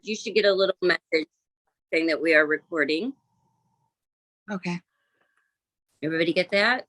You should get a little message saying that we are recording. Okay. Everybody get that?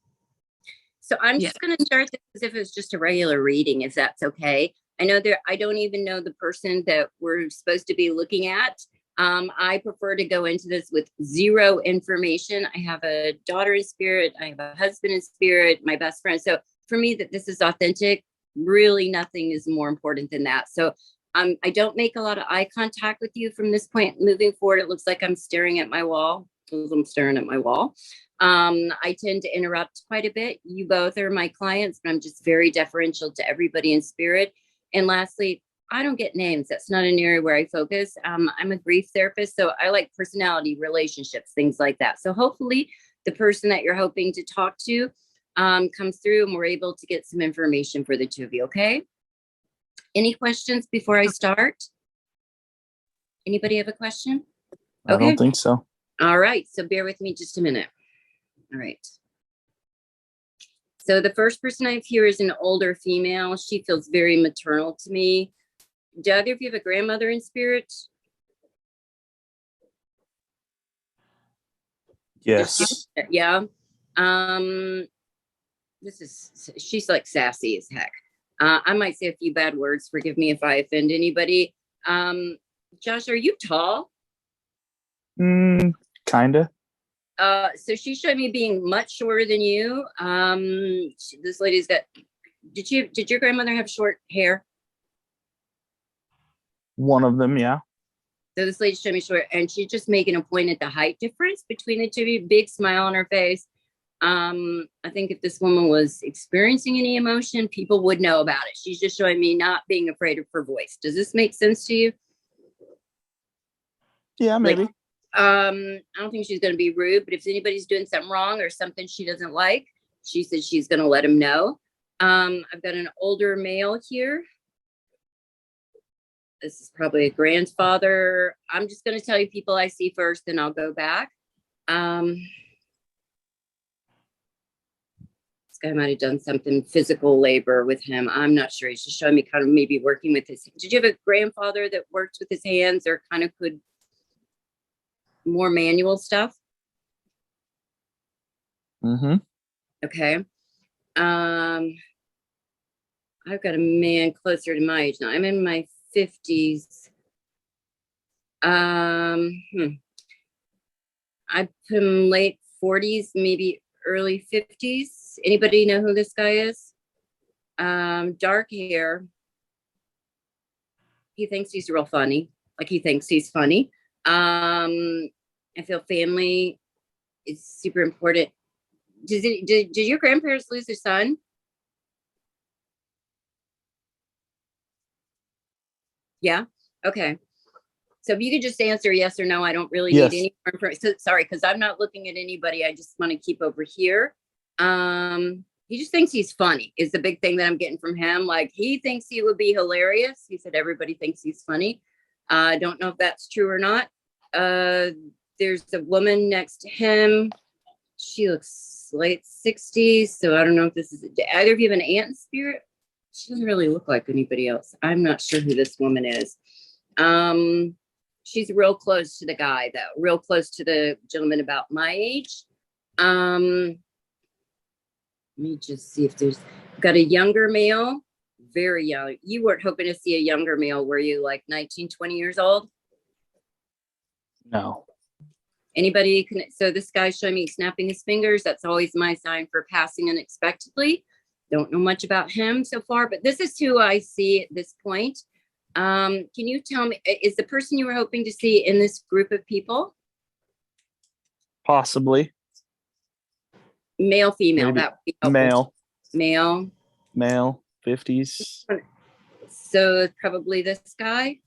So I'm just going to start this as if it's just a regular reading, if that's okay. I know I don't even know the person that we're supposed to be looking at. I prefer to go into this with zero information. I have a daughter in spirit. I have a husband in spirit, my best friend. So for me, that this is authentic, really nothing is more important than that. So I don't make a lot of eye contact with you from this point moving forward. It looks like I'm staring at my wall. I'm staring at my wall. I tend to interrupt quite a bit. You both are my clients, but I'm just very deferential to everybody in spirit. And lastly, I don't get names. That's not an area where I focus. I'm a grief therapist, so I like personality, relationships, things like that. So hopefully the person that you're hoping to talk to comes through and we're able to get some information for the two of you, okay? Any questions before I start? Anybody have a question? I don't think so. All right, so bear with me just a minute. All right. So the first person I have here is an older female. She feels very maternal to me. Do either of you have a grandmother in spirit? Yes. Yeah. She's like sassy as heck. I might say a few bad words. Forgive me if I offend anybody. Josh, are you tall? Kinda. So she showed me being much shorter than you. This lady's got, did your grandmother have short hair? One of them, yeah. So this lady showed me short, and she's just making a point at the height difference between the two of you. Big smile on her face. I think if this woman was experiencing any emotion, people would know about it. She's just showing me not being afraid of her voice. Does this make sense to you? Yeah, maybe. I don't think she's going to be rude, but if anybody's doing something wrong or something she doesn't like, she said she's going to let him know. I've got an older male here. This is probably a grandfather. I'm just going to tell you people I see first, then I'll go back. This guy might have done something physical labor with him. I'm not sure. He's just showing me kind of maybe working with his. Did you have a grandfather that worked with his hands or kind of could more manual stuff? Okay. I've got a man closer to my age now. I'm in my 50s. I put him late 40s, maybe early 50s. Anybody know who this guy is? Dark hair. He thinks he's real funny. Like he thinks he's funny. I feel family is super important. Did your grandparents lose their son? Yeah. Okay. So if you could just answer yes or no, I don't really need any more information. Sorry, because I'm not looking at anybody. I just want to keep over here. He just thinks he's funny is the big thing that I'm getting from him. Like he thinks he would be hilarious. He said everybody thinks he's funny. I don't know if that's true or not. There's a woman next to him. She looks late 60s. So I don't know if this is either of you have an aunt in spirit. She doesn't really look like anybody else. I'm not sure who this woman is. She's real close to the guy though, real close to the gentleman about my age. Let me just see if got a younger male, very young. You weren't hoping to see a younger male, were you? Like 19, 20 years old? No. Anybody can, so this guy's showing me snapping his fingers. That's always my sign for passing unexpectedly. Don't know much about him so far, but this is who I see at this point. Can you tell me, is the person you were hoping to see in this group of people? Possibly. Male, female, Maybe. that would be helpful. Male. Male. 50s. So probably this guy.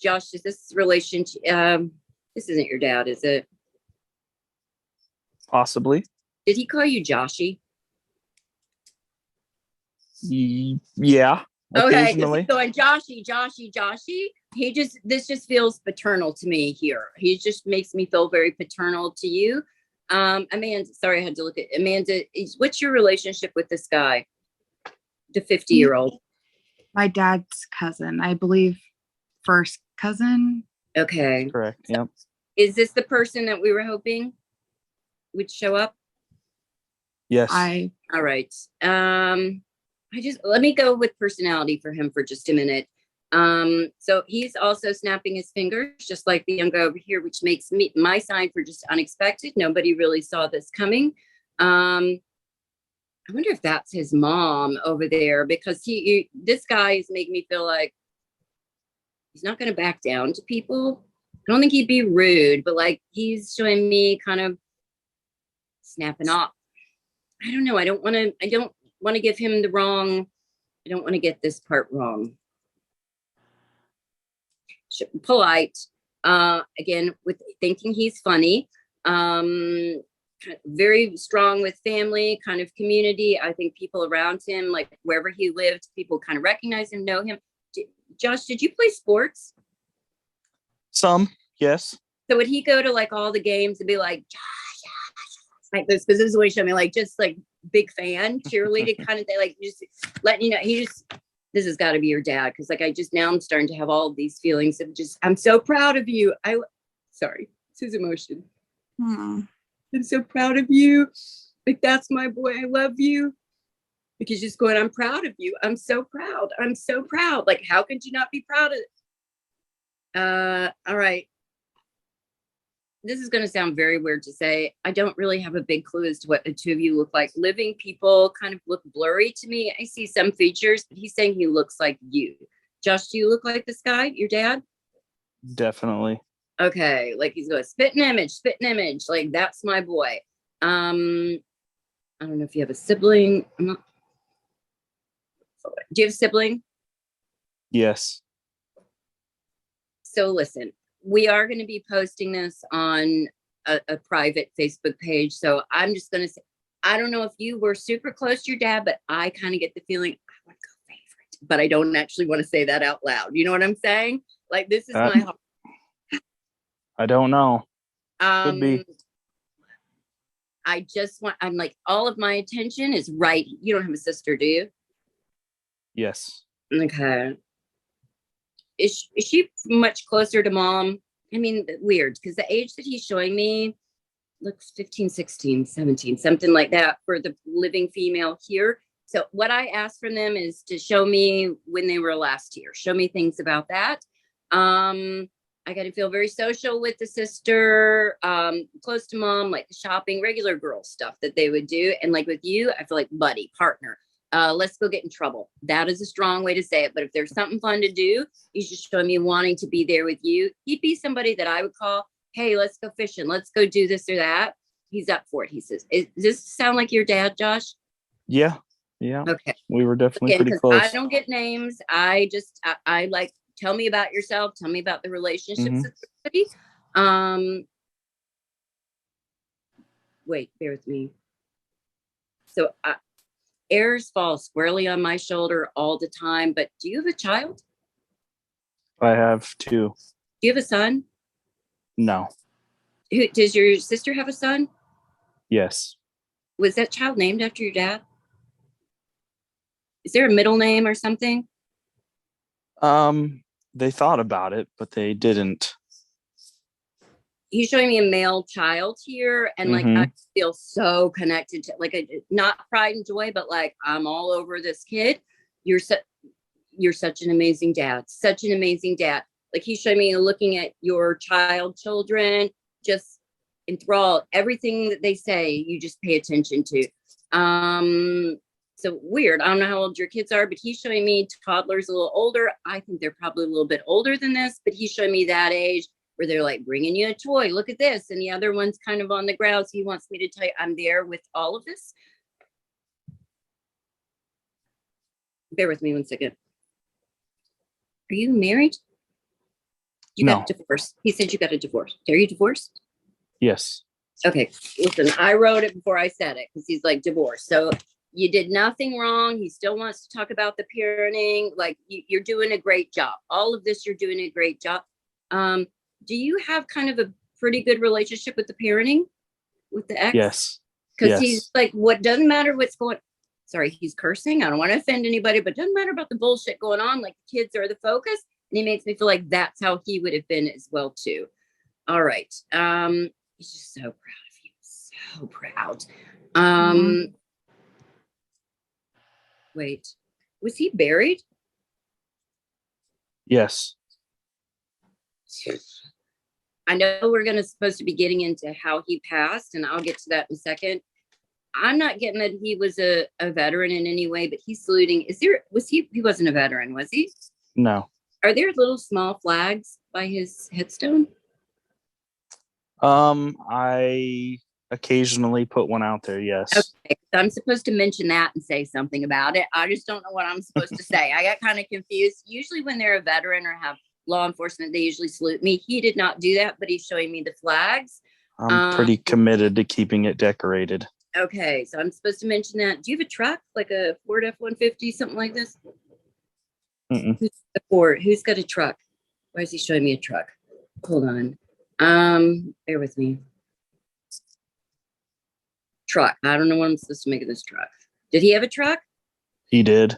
Josh, is this relationship? This isn't your dad, is it? Possibly. Did he call you Joshy? Yeah. Okay, going Joshy. This just feels paternal to me here. He just makes me feel very paternal to you. Amanda, sorry, I had to look at Amanda. What's your relationship with this guy? The 50-year-old. My dad's cousin, I believe, first cousin. Okay. Correct. Yep. Is this the person that we were hoping would show up? Yes. All right. Let me go with personality for him for just a minute. So he's also snapping his fingers, just like the young guy over here, which makes me my sign for just unexpected. Nobody really saw this coming. I wonder if that's his mom over there, because this guy is making me feel like he's not going to back down to people. I don't think he'd be rude, but like he's showing me kind of snapping off. I don't know. I don't want to give him the wrong. I don't want to get this part wrong. Polite, again, with thinking he's funny, very strong with family, kind of community. I think people around him, like wherever he lived, people kind of recognize him, know him. Josh, did you play sports? Some, yes. So would he go to like all the games and be like, Josh, like this? Because this is what he showed me, like just like big fan, cheerleading kind of thing, like just letting you know, this has got to be your dad. Because like now I'm starting to have all of these feelings of just, I'm so proud of you. Sorry, it's his emotion. I'm so proud of you. Like, that's my boy. I love you. Because just going, I'm proud of you. I'm so proud. I'm so proud. Like, how could you not be proud of it? All right. This is going to sound very weird to say. I don't really have a big clue as to what the two of you look like. Living people kind of look blurry to me. I see some features, but he's saying he looks like you. Josh, do you look like this guy, your dad? Definitely. Okay, like he's going spit an image. Like, that's my boy. I don't know if you have a sibling. Do you have a sibling? Yes. So listen, we are going to be posting this on a private Facebook page. So I'm just going to say, I don't know if you were super close to your dad, but I kind of get the feeling I want to go favorite, but I don't actually want to say that out loud. You know what I'm saying? Like, this is my heart. I don't know. Could be. I'm like, all of my attention is right. You don't have a sister, do you? Yes. Okay. Is she much closer to mom? I mean, weird, because the age that he's showing me looks 15, 16, 17, something like that for the living female here. So what I asked from them is to show me when they were last here. Show me things about that. I got to feel very social with the sister, close to mom, like shopping, regular girl stuff that they would do. And like with you, I feel like buddy, partner. Let's go get in trouble. That is a strong way to say it. But if there's something fun to do, he's just showing me wanting to be there with you. He'd be somebody that I would call, hey, let's go fishing. Let's go do this or that. He's up for it, he says. Does this sound like your dad, Josh? Yeah. Yeah. Okay. We were definitely Again, pretty close. I don't get names. I like, tell me about yourself. Tell me about the relationships. Wait, bear with me. So errors fall squarely on my shoulder all the time. But do you have a child? I have two. Do you have a son? No. Does your sister have a son? Yes. Was that child named after your dad? Is there a middle name or something? They thought about it, but they didn't. He's showing me a male child here, and like I feel so connected to, like, not pride and joy, but like I'm all over this kid. You're such an amazing dad, such an amazing dad. Like he's showing me, looking at your children, just enthralled. Everything that they say, you just pay attention to. So weird. I don't know how old your kids are, but he's showing me toddlers a little older. I think they're probably a little bit older than this, but he's showing me that age where they're like bringing you a toy. Look at this. And the other one's kind of on the ground. So he wants me to tell you I'm there with all of this. Bear with me one second. Are you married? You got a divorce. He said you got a divorce. Are you divorced? Yes. Okay. Listen, I wrote it before I said it because he's like divorce. So you did nothing wrong. He still wants to talk about the parenting. Like you're doing a great job. All of this, you're doing a great job. Do you have kind of a pretty good relationship with the parenting? with the X? Yes. Because Yes. he's like, what doesn't matter what's going. Sorry, he's cursing. I don't want to offend anybody, but it doesn't matter about the bullshit going on. Like kids are the focus, and he makes me feel like that's how he would have been as well too. All right. He's just so proud of you. So proud. Wait, was he buried? Yes. I know we're supposed to be getting into how he passed, and I'll get to that in a second. I'm not getting that he was a veteran in any way, but he's saluting. He wasn't a veteran, was he? No. Are there little small flags by his headstone? I occasionally put one out there. Yes. Okay, I'm supposed to mention that and say something about it. I just don't know what I'm supposed to say. I got kind of confused. Usually when they're a veteran or have law enforcement, they usually salute me. He did not do that, but he's showing me the flags. I'm pretty committed to keeping it decorated. Okay, so I'm supposed to mention that. Do you have a truck, like a Ford F-150, something like this? Mm-mm. Who's a Ford? Who's got a truck? Why is he showing me a truck? Hold on. Bear with me. Truck. I don't know what I'm supposed to make of this truck. Did he have a truck? He did.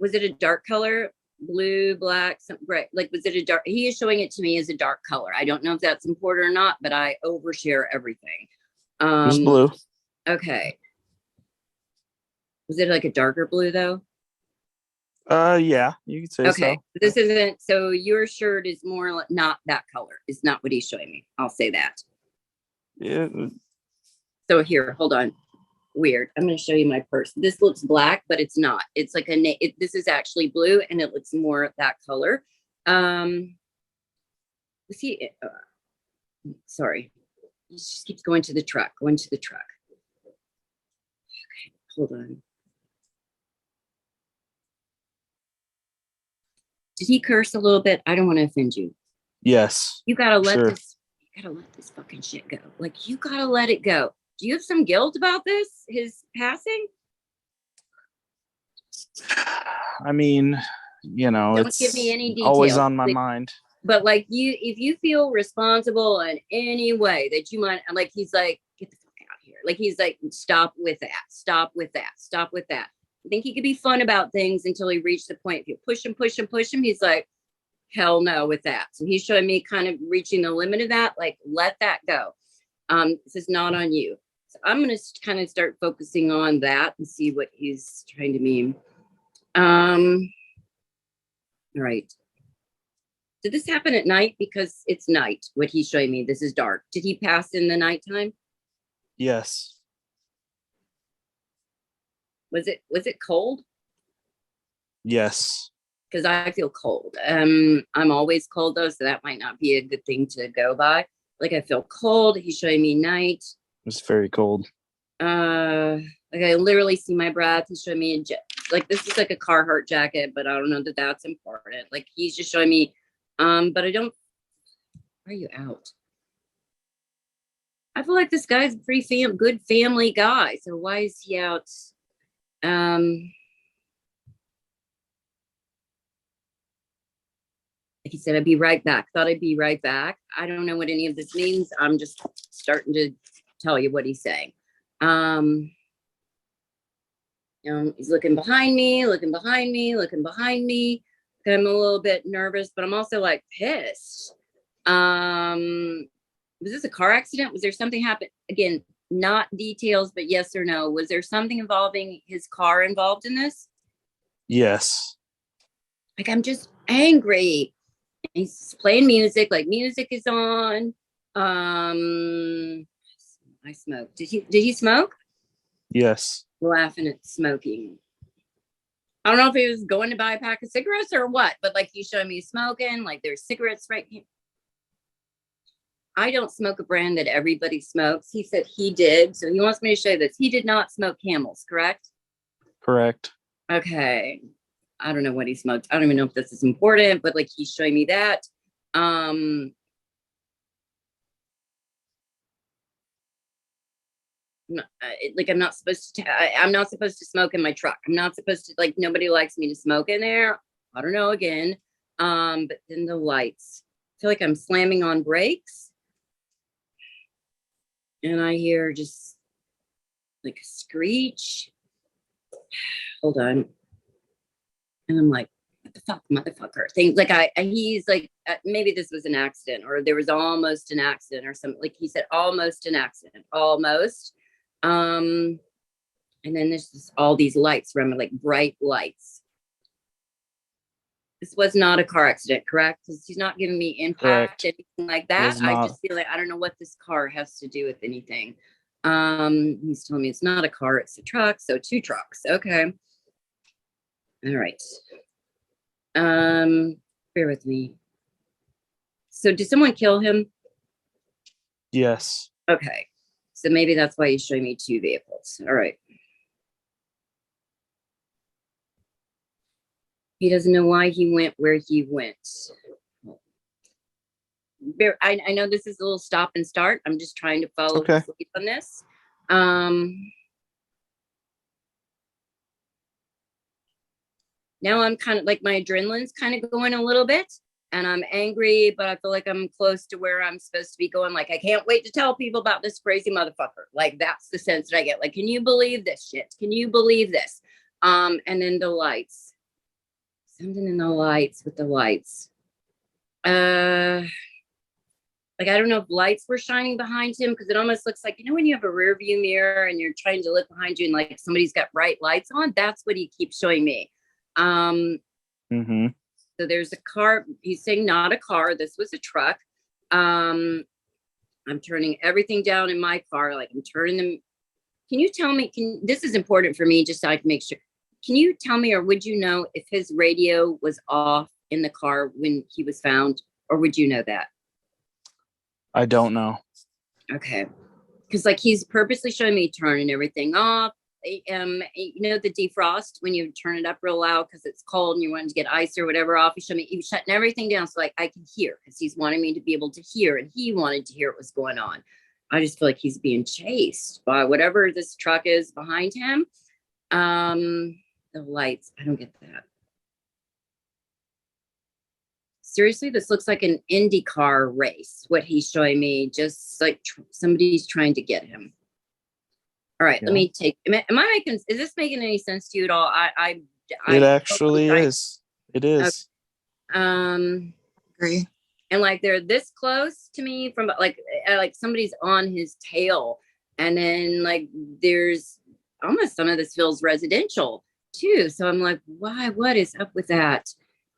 Was it a dark color? Blue, black, something gray? Like, was it a dark? He is showing it to me as a dark color. I don't know if that's important or not, but I overshare everything. It was blue. Okay. Was it like a darker blue though? Yeah, you could say Okay. so. This isn't. So your shirt is more like not that color. It's not what he's showing me. I'll say that. Yeah. So here, hold on. Weird. I'm going to show you my purse. This looks black, but it's not. It's like this is actually blue, and it looks more that color. See, sorry. He just keeps going to the truck. Okay, hold on. Did he curse a little bit? I don't want to offend you. Yes. You gotta let sure. you gotta let this fucking shit go. Like, you gotta let it go. Do you have some guilt about this? His passing? I mean, Don't it's give me any always details. on my mind. But like, if you feel responsible in any way that you might, like, he's like, get the fuck out here. Like, he's like, stop with that. Stop with that. Stop with that. I think he could be fun about things until he reached the point. If you push him, he's like, hell no with that. So he's showing me kind of reaching the limit of that. Like, let that go. This is not on you. So I'm going to kind of start focusing on that and see what he's trying to mean. All right. Did this happen at night? Because it's night. What he's showing me, this is dark. Did he pass in the nighttime? Yes. Was it cold? Yes. Because I feel cold. I'm always cold though, so that might not be a good thing to go by. Like, I feel cold. He's showing me night. It's very cold. Like, I literally see my breath. He's showing me like, this is like a Carhartt jacket, but I don't know that that's important. Like, he's just showing me. But I don't. Why are you out? I feel like this guy's a pretty good family guy. So why is he out? Like he said, I'd be right back. Thought I'd be right back. I don't know what any of this means. I'm just starting to tell you what he's saying. He's looking behind me. I'm a little bit nervous, but I'm also like pissed. Was this a car accident? Was there something happen? Again, not details, but yes or no. Was there something involving his car involved in this? Yes. Like, I'm just angry. He's playing music, like music is on. I smoked. Did he smoke? Yes. Laughing at smoking. I don't know if he was going to buy a pack of cigarettes or what, but like, he's showing me smoking, like there's cigarettes right here. I don't smoke a brand that everybody smokes. He said he did. So he wants me to show this. He did not smoke Camels, correct? Correct. Okay. I don't know what he smoked. I don't even know if this is important, but like, he's showing me that. I'm not supposed to smoke in my truck. I'm not supposed to, like, nobody likes me to smoke in there. I don't know again. But then the lights. I feel like I'm slamming on brakes. and I hear just like a screech. Hold on. And I'm like, what the fuck, motherfucker? Things like he's like, maybe this was an accident, or there was almost an accident, or something. Like he said, almost an accident, almost. And then there's just all these lights around me, like bright lights. This was not a car accident, correct? Because he's not giving me impact, anything like that. I just feel like I don't know what this car has to do with anything. He's telling me it's not a car, it's a truck. So 2 trucks. Okay. All right. Bear with me. So did someone kill him? Yes. Okay. So maybe that's why he's showing me 2 vehicles. All right. He doesn't know why he went where he went. I know this is a little stop and start. I'm just trying to follow his lead on this. Now I'm kind of like, my adrenaline's kind of going a little bit, and I'm angry, but I feel like I'm close to where I'm supposed to be going. Like, I can't wait to tell people about this crazy motherfucker. Like, that's the sense that I get. Like, can you believe this shit? Can you believe this? And then the lights. Something in the lights with the lights. Like, I don't know if lights were shining behind him, because it almost looks like, you know, when you have a rear view mirror and you're trying to look behind you and like somebody's got bright lights on, that's what he keeps showing me. So there's a car. He's saying not a car. This was a truck. I'm turning everything down in my car. Like, I'm turning them. Can you tell me, this is important for me, just so I can make sure. Can you tell me, or would you know if his radio was off in the car when he was found, or would you know that? I don't know. Okay. Because like, he's purposely showing me turning everything off. You know, the defrost, when you turn it up real loud because it's cold and you want to get ice or whatever off, he was shutting everything down so like I can hear, because he's wanting me to be able to hear, and he wanted to hear what was going on. I just feel like he's being chased by whatever this truck is behind him. The lights, I don't get that. Seriously, this looks like an IndyCar race, what he's showing me, just like somebody's trying to get him. All right, let me take, am I making, is this making any sense to you at all? It actually is. It is. Okay. Agree. And like, they're this close to me from like somebody's on his tail. And then like, there's almost, some of this feels residential too. So I'm like, why, what is up with that?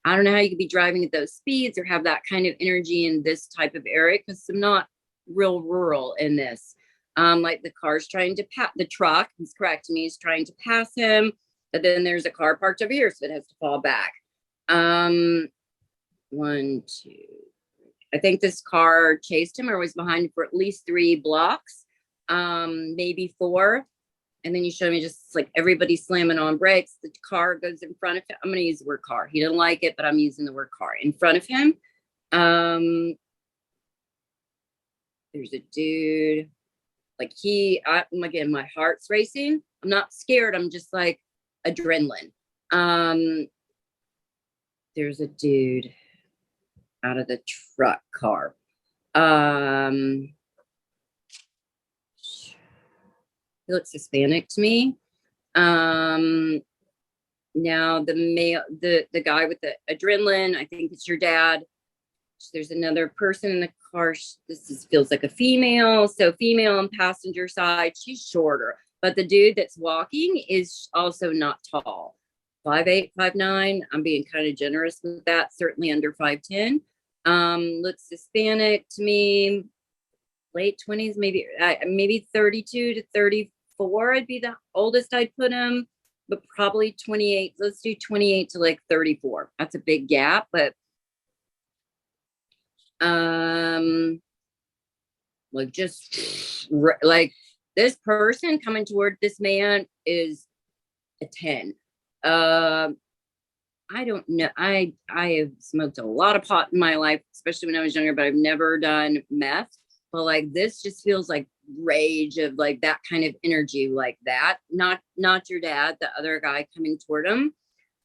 I don't know how you could be driving at those speeds or have that kind of energy in this type of area, because I'm not real rural in this. Like, the car's trying to pass the truck. He's correcting me. He's trying to pass him, but then there's a car parked over here, so it has to fall back. 1, 2. I think this car chased him or was behind him for at least 3 blocks, maybe 4. And then you show me just like everybody slamming on brakes. The car goes in front of him. I'm going to use the word car. He doesn't like it, but I'm using the word car in front of him. There's a dude. Like, again, my heart's racing. I'm not scared. I'm just like adrenaline. There's a dude out of the truck car. He looks Hispanic to me. Now the guy with the adrenaline, I think it's your dad. There's another person in the car. Feels like a female. So female on passenger side. She's shorter. But the dude that's walking is also not tall. 5'8", 5'9". I'm being kind of generous with that. Certainly under 5'10". Looks Hispanic to me. Late 20s, maybe 32 to 34. I'd be the oldest I'd put him. But probably 28. Let's do 28 to like 34. That's a big gap, but like, just like, this person coming toward this man is a 10. I don't know. I have smoked a lot of pot in my life, especially when I was younger, but I've never done meth. But like, this just feels like rage of like that kind of energy, like that. Not your dad, the other guy coming toward him.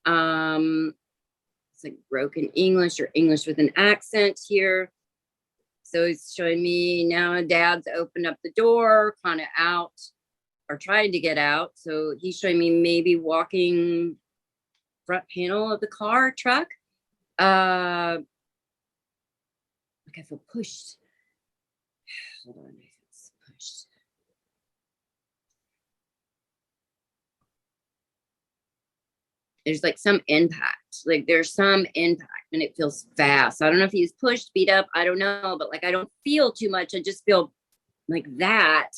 It's like broken English or English with an accent here. So he's showing me now dad's opened up the door, kind of out or trying to get out. So he's showing me maybe walking front panel of the car truck. Like I feel pushed. Hold on, it's pushed. There's like some impact. Like there's some impact and it feels fast. I don't know if he's pushed, beat up. I don't know, but like I don't feel too much. I just feel like that.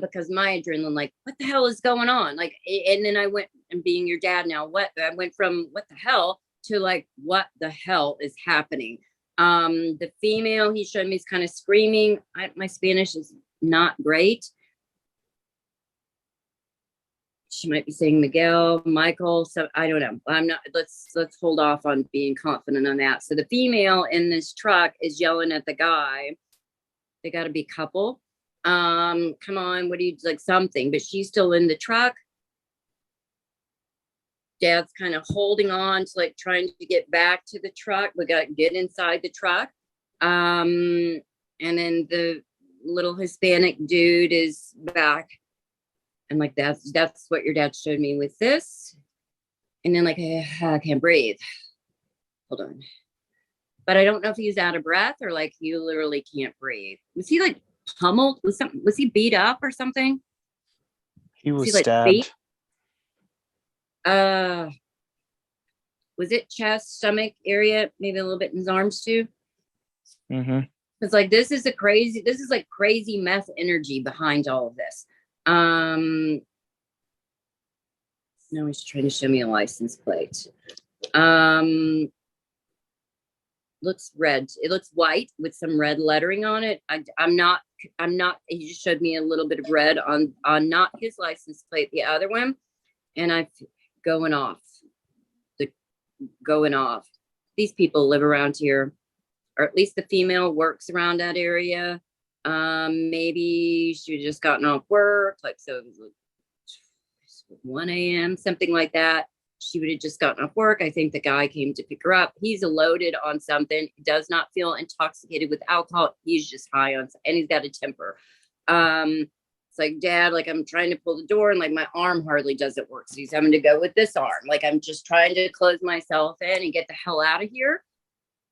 Because my adrenaline, like, what the hell is going on? Like, and then I went and being your dad now, I went from what the hell to like, what the hell is happening? The female he showed me is kind of screaming. My Spanish is not great. She might be saying Miguel, Michael. So I don't know. I'm not, let's hold off on being confident on that. So the female in this truck is yelling at the guy. They got to be couple. Come on, what do you like something? But she's still in the truck. Dad's kind of holding on to like trying to get back to the truck. We got to get inside the truck. And then the little Hispanic dude is back. And like that's what your dad showed me with this. And then like I can't breathe. Hold on. But I don't know if he's out of breath or like you literally can't breathe. Was he like pummeled? Was he beat up or something? He was like stabbed. beat? Was it chest, stomach area? Maybe a little bit in his arms too. Mm-hmm. It's like this is like crazy meth energy behind all of this. Now he's trying to show me a license plate. Looks red. It looks white with some red lettering on it. I'm not, he just showed me a little bit of red on not his license plate, the other one. And I'm going off. These people live around here, or at least the female works around that area. Maybe she just gotten off work, like so it was like 1 a.m., something like that. She would have just gotten off work. I think the guy came to pick her up. He's loaded on something. He does not feel intoxicated with alcohol. He's just high on, and he's got a temper. It's like, Dad, like I'm trying to pull the door and like my arm hardly doesn't work. So he's having to go with this arm. Like I'm just trying to close myself in and get the hell out of here.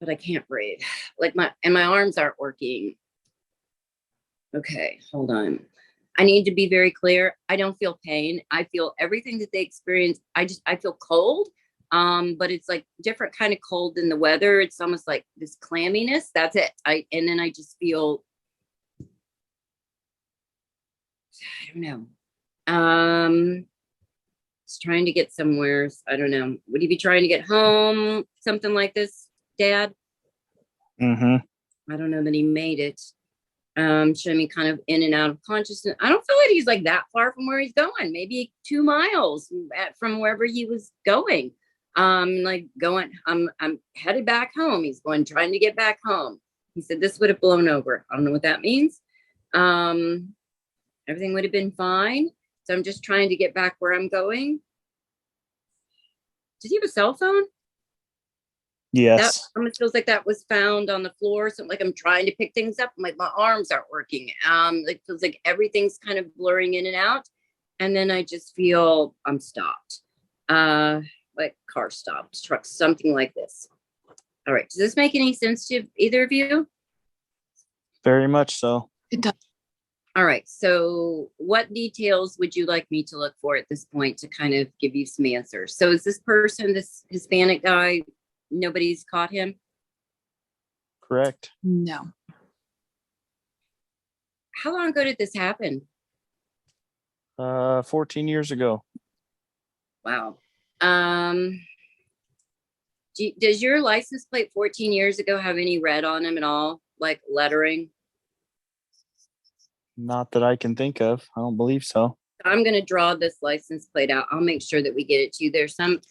But I can't breathe. Like my arms aren't working. Okay, hold on. I need to be very clear. I don't feel pain. I feel everything that they experience. I feel cold. But it's like different kind of cold than the weather. It's almost like this clamminess. That's it. And then I just feel, I don't know. It's trying to get somewhere. I don't know. Would he be trying to get home? Something like this, Dad? Mm-hmm. I don't know that he made it. Showing me kind of in and out of consciousness. I don't feel like he's like that far from where he's going. Maybe 2 miles from wherever he was going. I'm headed back home. He's trying to get back home. He said this would have blown over. I don't know what that means. Everything would have been fine. So I'm just trying to get back where I'm going. Does he have a cell phone? Yes. That almost feels like that was found on the floor. So like I'm trying to pick things up. I'm like my arms aren't working. It feels like everything's kind of blurring in and out. And then I just feel I'm stopped. Like car stopped, truck, something like this. All right. Does this make any sense to either of you? Very much so. It does. All right. So what details would you like me to look for at this point to kind of give you some answers? So is this person, this Hispanic guy, nobody's caught him? Correct. No. How long ago did this happen? 14 years ago. Wow. Does your license plate 14 years ago have any red on them at all? Like lettering? Not that I can think of. I don't believe so. I'm going to draw this license plate out. I'll make sure that we get it to you.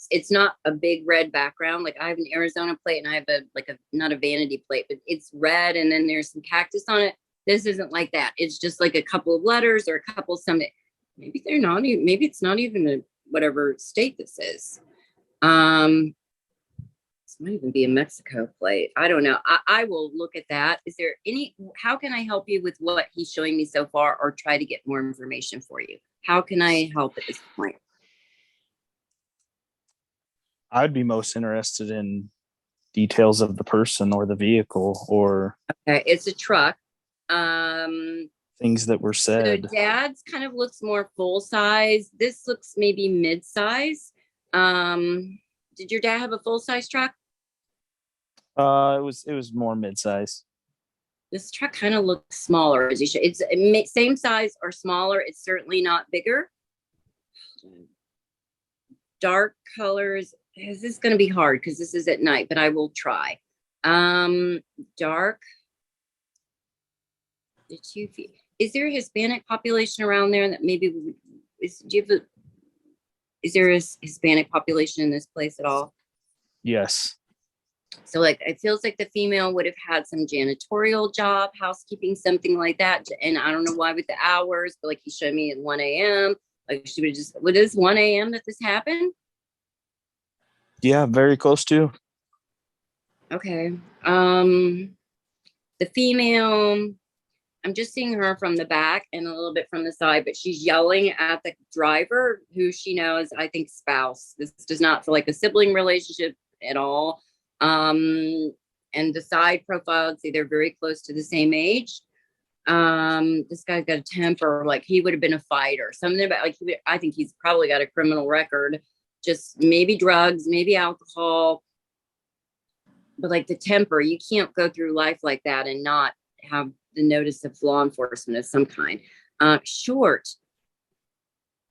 It's not a big red background. Like I have an Arizona plate and I have not a vanity plate, but it's red. And then there's some cactus on it. This isn't like that. It's just like a couple of letters or a couple maybe it's not even whatever state this is. might even be a Mexico plate. I don't know. I will look at that. Is there how can I help you with what he's showing me so far, or try to get more information for you? How can I help at this point? I'd be most interested in details of the person or the vehicle or Okay, it's a truck. Um, things that were so said. dad's kind of looks more full size. This looks maybe mid size. Did your dad have a full size truck? It was more mid-size. This truck kind of looks smaller as you should. It's same size or smaller. It's certainly not bigger. Dark colors. This is going to be hard because this is at night, but I will try. Dark. Is there a Hispanic population around there that maybe is there a Hispanic population in this place at all? Yes. So like it feels like the female would have had some janitorial job, housekeeping, something like that. And I don't know why with the hours, but like he showed me at 1 a.m. Like she would just, what is 1 a.m. that this happened? Yeah, very close to. Okay. The female, I'm just seeing her from the back and a little bit from the side, but she's yelling at the driver who she knows, I think, spouse. This does not feel like a sibling relationship at all. And the side profile, see, they're very close to the same age. This guy's got a temper, like he would have been a fighter. Something about like I think he's probably got a criminal record, just maybe drugs, maybe alcohol. But like the temper, you can't go through life like that and not have the notice of law enforcement of some kind. Short,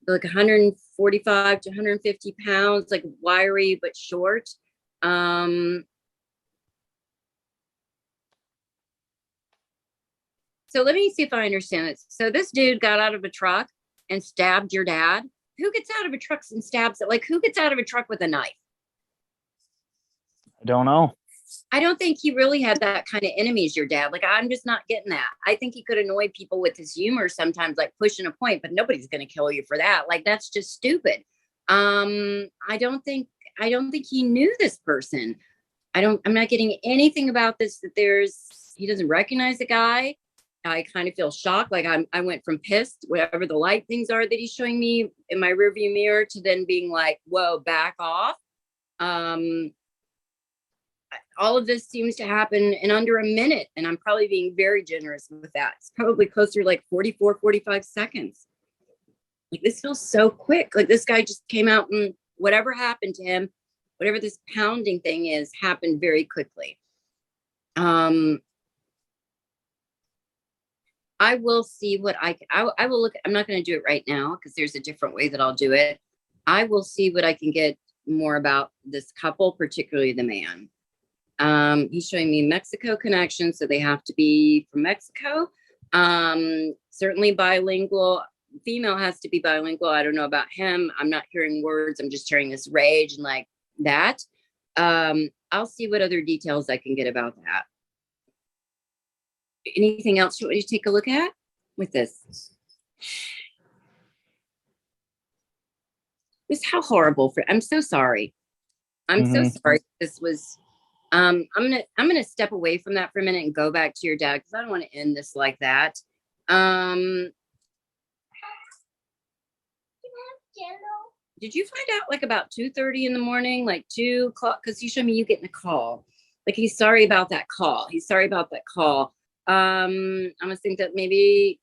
like 145 to 150 pounds, like wiry but short. So let me see if I understand this. So this dude got out of a truck and stabbed your dad. Who gets out of a truck and stabs it? Like who gets out of a truck with a knife? I don't know. I don't think he really had that kind of enemies, your dad. Like, I'm just not getting that. I think he could annoy people with his humor sometimes, like pushing a point, but nobody's going to kill you for that. Like, that's just stupid. I don't think he knew this person. I'm not getting anything about this, that he doesn't recognize the guy. I kind of feel shocked. Like I went from pissed, whatever the light things are that he's showing me in my rearview mirror, to then being like, whoa, back off. All of this seems to happen in under a minute, and I'm probably being very generous with that. It's probably closer to like 44, 45 seconds. Like this feels so quick. Like this guy just came out and whatever happened to him, whatever this pounding thing is, happened very quickly. I will see what I will look. I'm not going to do it right now because there's a different way that I'll do it. I will see what I can get more about this couple, particularly the man. He's showing me Mexico connection, so they have to be from Mexico. Certainly bilingual. Female has to be bilingual. I don't know about him. I'm not hearing words. I'm just hearing this rage and like that. I'll see what other details I can get about that. Anything else you want me to take a look at with this? This how horrible I'm so sorry. I'm so sorry. This was I'm gonna step away from that for a minute and go back to your dad because I don't want to end this like that. Did you find out like about 2:30 in the morning, like 2 o'clock? Because you showed me you getting a call. Like he's sorry about that call. He's sorry about that call. I must think that maybe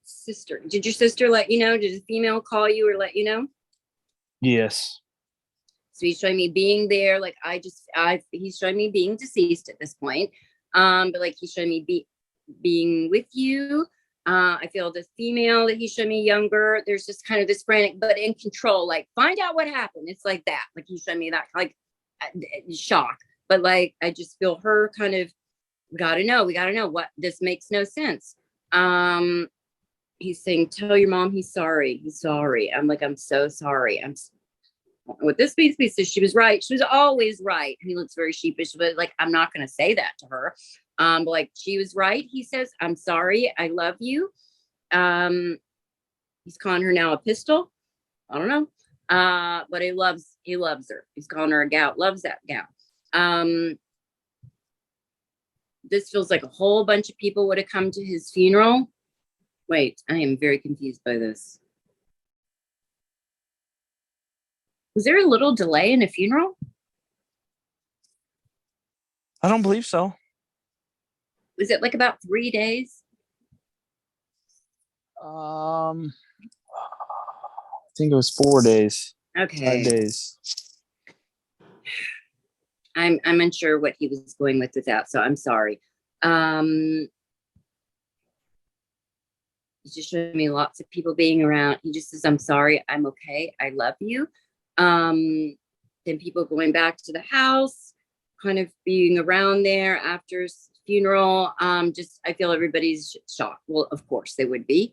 sister. Did your sister let you know? Did a female call you or let you know? Yes. So he's showing me being there. Like he's showing me being deceased at this point. But like he's showing me being with you. I feel the female that he showed me younger. There's just kind of this frantic, but in control. Like find out what happened. It's like that. Like he showed me that like shock. But like I just feel her kind of we gotta know what this makes no sense. He's saying, tell your mom he's sorry. He's sorry. I'm like, I'm so sorry. What this means is she was right. She was always right. He looks very sheepish, but like, I'm not going to say that to her. But like she was right. He says, I'm sorry. I love you. He's calling her now a pistol. I don't know. But he loves her. He's calling her a gal, loves that gal. This feels like a whole bunch of people would have come to his funeral. Wait, I am very confused by this. Was there a little delay in a funeral? I don't believe so. Was it like about 3 days? I think it was 4 days, Okay. 5 days. I'm unsure what he was going with that, so I'm sorry. He's just showing me lots of people being around. He just says, I'm sorry, I'm okay, I love you. Then people going back to the house, kind of being around there after his funeral. Just I feel everybody's shocked. Well, of course they would be.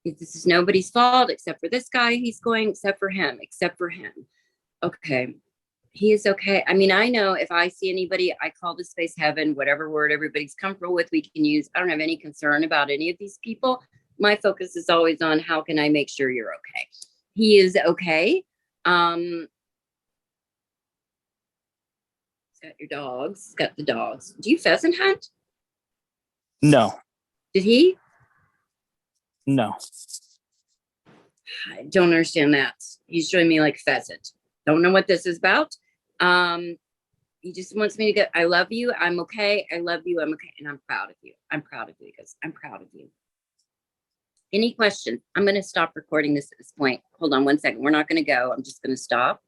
This is nobody's fault except for this guy. He's going, except for him. Okay. He is okay. I mean, I know if I see anybody, I call this space heaven, whatever word everybody's comfortable with, we can use. I don't have any concern about any of these people. My focus is always on how can I make sure you're okay. He is okay. He's got your dogs. He's got the dogs. Do you pheasant hunt? No. Did he? No. I don't understand that. He's showing me like pheasant. Don't know what this is about. He just wants me to get, I love you. I'm okay. I love you. I'm okay. And I'm proud of you. I'm proud of you because I'm proud of you. Any questions? I'm going to stop recording this at this point. Hold on one second. We're not going to go. I'm just going to stop.